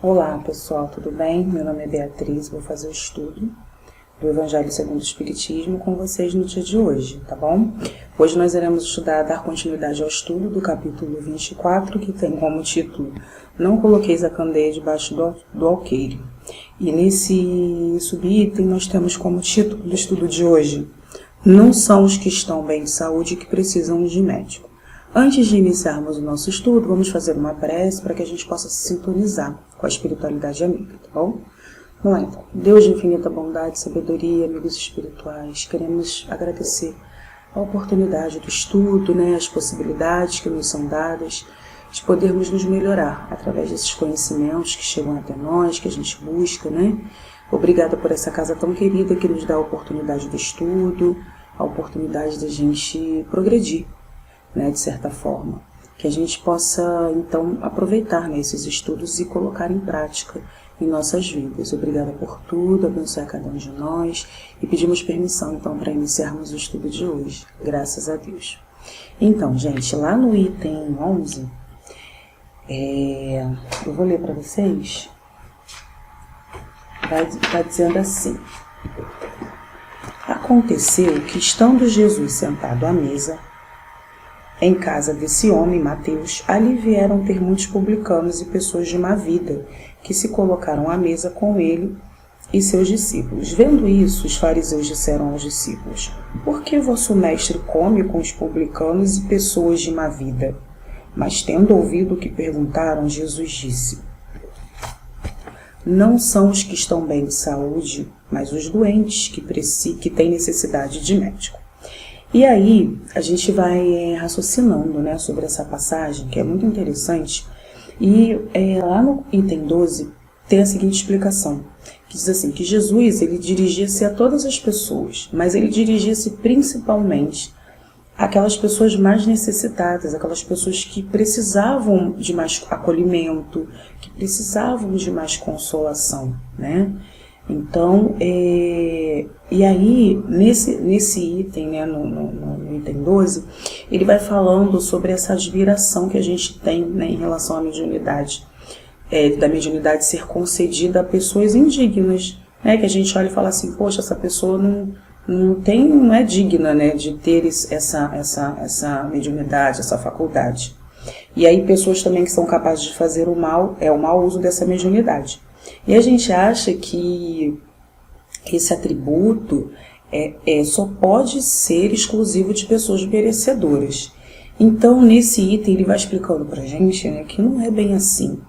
Olá pessoal, tudo bem? Meu nome é Beatriz, vou fazer o estudo do Evangelho segundo o Espiritismo com vocês no dia de hoje, tá bom? Hoje nós iremos dar continuidade ao estudo do capítulo 24, que tem como título Não coloqueis a candeia debaixo do alqueire. E nesse subitem nós temos como título do estudo de hoje Não são os que estão bem de saúde que precisam de médico. Antes de iniciarmos o nosso estudo, vamos fazer uma prece para que a gente possa se sintonizar com a espiritualidade amiga, tá bom? Vamos lá então. Deus de infinita bondade, sabedoria, amigos espirituais, queremos agradecer a oportunidade do estudo, as possibilidades que nos são dadas de podermos nos melhorar através desses conhecimentos que chegam até nós, que a gente busca, Obrigada por essa casa tão querida que nos dá a oportunidade do estudo, a oportunidade de a gente progredir, de certa forma, que a gente possa, então, aproveitar esses estudos e colocar em prática em nossas vidas. Obrigada por tudo, abençoe a cada um de nós e pedimos permissão, então, para iniciarmos o estudo de hoje, graças a Deus. Então, gente, lá no item 11, eu vou ler para vocês, vai dizendo assim: Aconteceu que, estando Jesus sentado à mesa, em casa desse homem, Mateus, ali vieram ter muitos publicanos e pessoas de má vida, que se colocaram à mesa com ele e seus discípulos. Vendo isso, os fariseus disseram aos discípulos: Por que vosso mestre come com os publicanos e pessoas de má vida? Mas tendo ouvido o que perguntaram, Jesus disse: Não são os que estão bem de saúde, mas os doentes que têm necessidade de médico. E aí, a gente vai raciocinando sobre essa passagem, que é muito interessante. E lá no item 12 tem a seguinte explicação, que diz assim, que Jesus ele dirigia-se a todas as pessoas, mas ele dirigia-se principalmente àquelas pessoas mais necessitadas, aquelas pessoas que precisavam de mais acolhimento, que precisavam de mais consolação, Então, e aí, nesse item, no item 12, ele vai falando sobre essa admiração que a gente tem em relação à mediunidade, da mediunidade ser concedida a pessoas indignas, que a gente olha e fala assim, poxa, essa pessoa não é digna, de ter essa mediunidade, essa faculdade. E aí, pessoas também que são capazes de fazer o mal, o mau uso dessa mediunidade. E a gente acha que esse atributo só pode ser exclusivo de pessoas merecedoras. Então, nesse item, ele vai explicando para a gente que não é bem assim,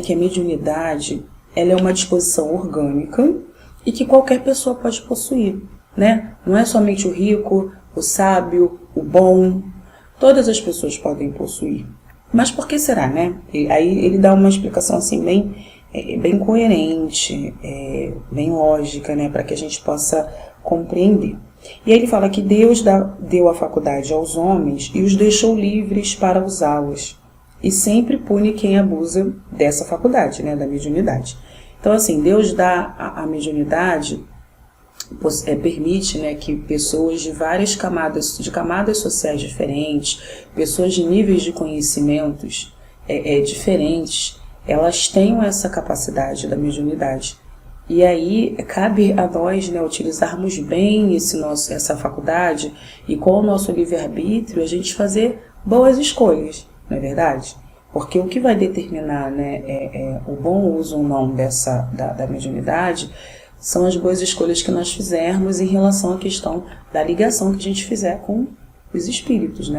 que a mediunidade ela é uma disposição orgânica e que qualquer pessoa pode possuir. Não é somente o rico, o sábio, o bom, todas as pessoas podem possuir. Mas por que será, E aí ele dá uma explicação assim bem coerente, bem lógica, para que a gente possa compreender. E aí ele fala que Deus deu a faculdade aos homens e os deixou livres para usá-las. E sempre pune quem abusa dessa faculdade, da mediunidade. Então, assim, Deus dá a mediunidade, permite que pessoas de várias camadas sociais diferentes, pessoas de níveis de conhecimentos diferentes, elas tenham essa capacidade da mediunidade. E aí cabe a nós utilizarmos bem essa faculdade e com o nosso livre-arbítrio a gente fazer boas escolhas, não é verdade? Porque o que vai determinar o bom uso ou não da mediunidade são as boas escolhas que nós fizermos em relação à questão da ligação que a gente fizer com os espíritos,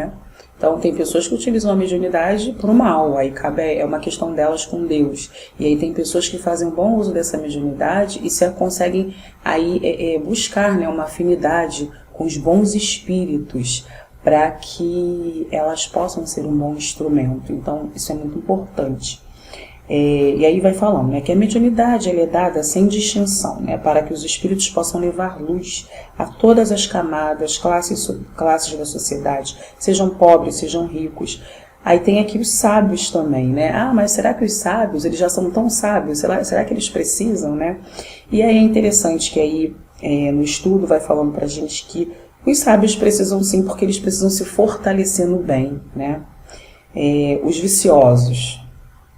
Então, tem pessoas que utilizam a mediunidade para o mal, aí é uma questão delas com Deus. E aí tem pessoas que fazem um bom uso dessa mediunidade e conseguem aí buscar uma afinidade com os bons espíritos para que elas possam ser um bom instrumento. Então, isso é muito importante. E aí vai falando que a mediunidade ela é dada sem distinção, para que os espíritos possam levar luz a todas as camadas, classes da sociedade, sejam pobres, sejam ricos. Aí tem aqui os sábios também, mas será que os sábios, eles já são tão sábios? Será que eles precisam, E aí é interessante que aí no estudo vai falando pra gente que os sábios precisam sim, porque eles precisam se fortalecer no bem, Os viciosos,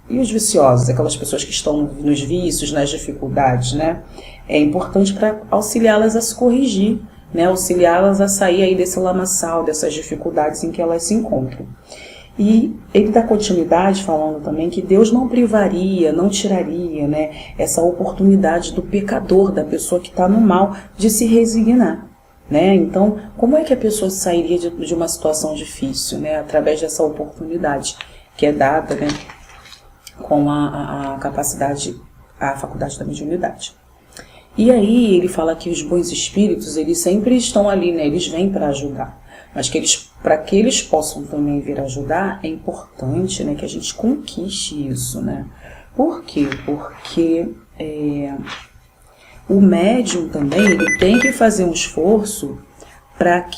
E os viciosos, aquelas pessoas que estão nos vícios, nas dificuldades, né? É importante para auxiliá-las a se corrigir, né? Auxiliá-las a sair aí desse lamaçal, dessas dificuldades em que elas se encontram. E ele dá continuidade falando também que Deus não privaria, não tiraria, né, essa oportunidade do pecador, da pessoa que está no mal, de se resignar. Né? Então, como é que a pessoa sairia de uma situação difícil, né? Através dessa oportunidade que é dada, né, com a capacidade, a faculdade da mediunidade. E aí ele fala que os bons espíritos, eles sempre estão ali, né? Eles vêm para ajudar. Mas que para que eles possam também vir ajudar, é importante, né, que a gente conquiste isso, né? Por quê? Porque o médium também, ele tem que fazer um esforço para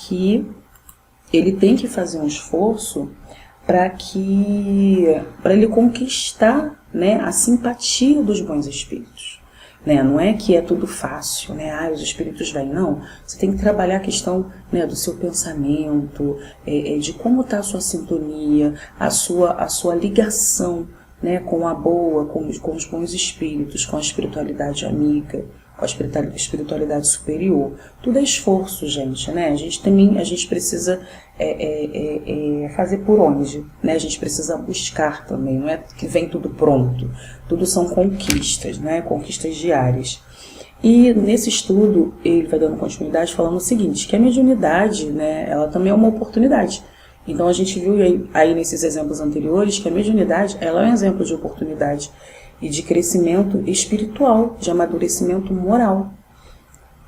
ele conquistar, né, a simpatia dos bons espíritos. Né? Não é que é tudo fácil, né? Os espíritos vêm, não. Você tem que trabalhar a questão, né, do seu pensamento, de como está a sua sintonia, a sua ligação, né, com a boa, com os bons espíritos, com a espiritualidade amiga, com a espiritualidade superior. Tudo é esforço, gente, né? A gente precisa fazer por onde, né? A gente precisa buscar também, não é que vem tudo pronto. Tudo são conquistas, né? Conquistas diárias. E nesse estudo, ele vai dando continuidade falando o seguinte, que a mediunidade, né, ela também é uma oportunidade. Então a gente viu aí nesses exemplos anteriores que a mediunidade, ela é um exemplo de oportunidade e de crescimento espiritual, de amadurecimento moral.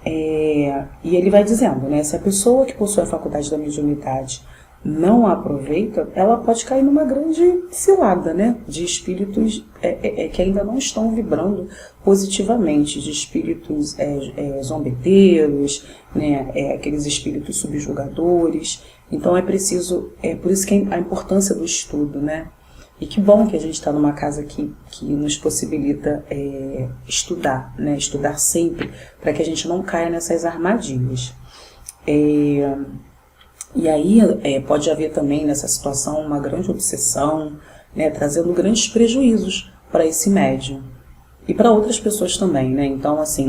E ele vai dizendo, né, se a pessoa que possui a faculdade da mediunidade não a aproveita, ela pode cair numa grande cilada, né, de espíritos que ainda não estão vibrando positivamente, de espíritos zombeteiros, né, aqueles espíritos subjugadores. Então por isso que a importância do estudo, né? E que bom que a gente está numa casa que nos possibilita estudar, né? Estudar sempre, para que a gente não caia nessas armadilhas. E aí pode haver também nessa situação uma grande obsessão, né? Trazendo grandes prejuízos para esse médium e para outras pessoas também, né? Então, assim,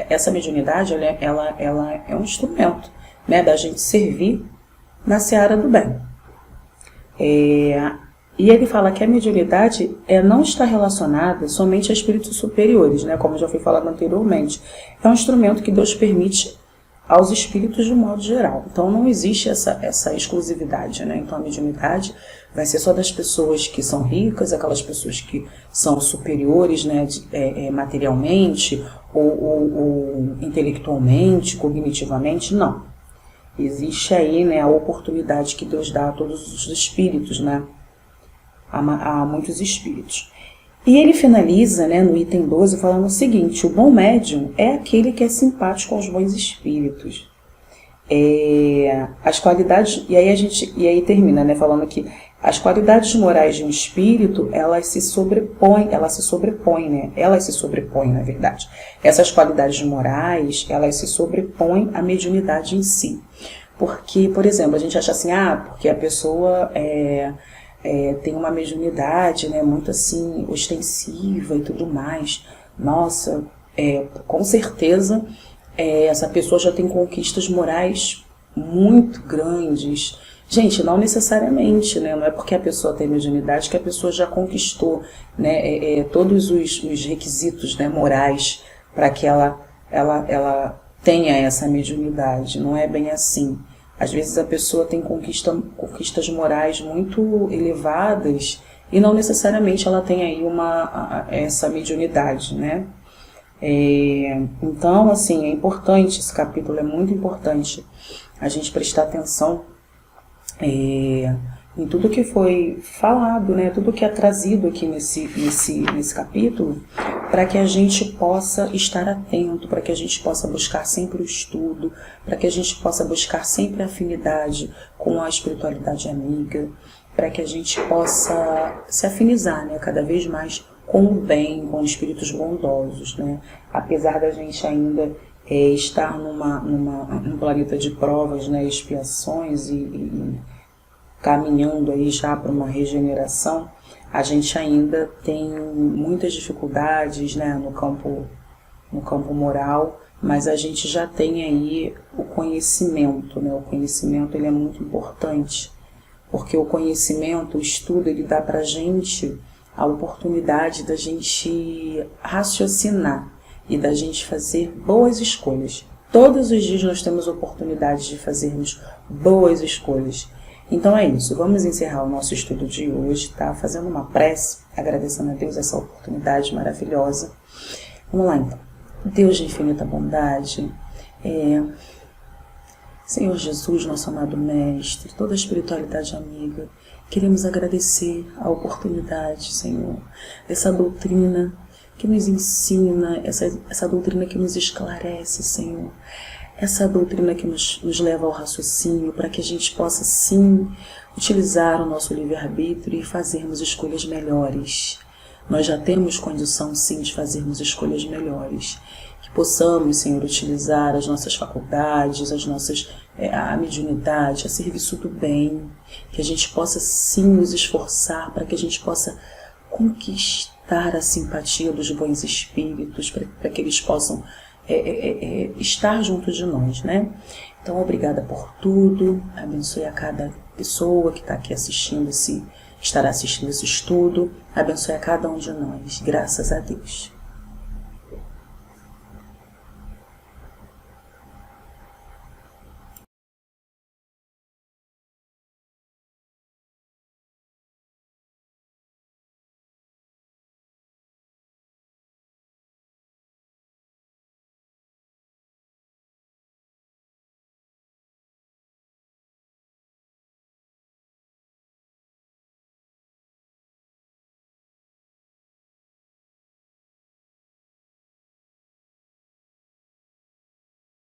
essa mediunidade, ela é um instrumento, né, da gente servir na seara do bem. E ele fala que a mediunidade não está relacionada somente a espíritos superiores, né? Como eu já fui falando anteriormente. É um instrumento que Deus permite aos espíritos de um modo geral. Então não existe essa exclusividade, né? Então a mediunidade vai ser só das pessoas que são ricas, aquelas pessoas que são superiores, né, materialmente ou intelectualmente, cognitivamente, não. Existe aí, né, a oportunidade que Deus dá a todos os espíritos, né? A muitos espíritos. E ele finaliza, né, no item 12 falando o seguinte: o bom médium é aquele que é simpático aos bons espíritos. As qualidades, e aí termina, né, falando que as qualidades morais de um espírito, elas se sobrepõem, na verdade. Essas qualidades morais, elas se sobrepõem à mediunidade em si. Porque, por exemplo, a gente acha assim, porque a pessoa tem uma mediunidade, né, muito assim, ostensiva e tudo mais. Nossa, com certeza essa pessoa já tem conquistas morais muito grandes. Gente, não necessariamente, né? Não é porque a pessoa tem mediunidade que a pessoa já conquistou, né, todos os requisitos, né, morais para que ela tenha essa mediunidade. Não é bem assim. Às vezes a pessoa tem conquistas morais muito elevadas e não necessariamente ela tem aí essa mediunidade, né? Então, assim, é importante, esse capítulo é muito importante a gente prestar atenção em tudo que foi falado, né? Tudo que é trazido aqui nesse capítulo, para que a gente possa estar atento, para que a gente possa buscar sempre o estudo, para que a gente possa buscar sempre a afinidade com a espiritualidade amiga, para que a gente possa se afinizar, né, cada vez mais com o bem, com espíritos bondosos, né? Apesar da gente ainda estar num planeta de provas, né, expiações e caminhando aí já para uma regeneração, A gente ainda tem muitas dificuldades, né, no campo moral, mas a gente já tem aí o conhecimento, né? O conhecimento ele é muito importante, porque o conhecimento, o estudo, ele dá pra gente a oportunidade da gente raciocinar e da gente fazer boas escolhas. Todos os dias nós temos oportunidade de fazermos boas escolhas. Então é isso, vamos encerrar o nosso estudo de hoje, tá? Fazendo uma prece, agradecendo a Deus essa oportunidade maravilhosa. Vamos lá então. Deus de infinita bondade, Senhor Jesus, nosso amado Mestre, toda a espiritualidade amiga, queremos agradecer a oportunidade, Senhor, dessa doutrina que nos ensina, essa doutrina que nos esclarece, Senhor, essa doutrina que nos leva ao raciocínio, para que a gente possa, sim, utilizar o nosso livre-arbítrio e fazermos escolhas melhores. Nós já temos condição, sim, de fazermos escolhas melhores. Que possamos, Senhor, utilizar as nossas faculdades, a mediunidade, a serviço do bem. Que a gente possa, sim, nos esforçar para que a gente possa conquistar a simpatia dos bons espíritos, para que eles possam estar junto de nós, né? Então, obrigada por tudo. Abençoe a cada pessoa que está aqui assistindo estará assistindo esse estudo. Abençoe a cada um de nós. Graças a Deus.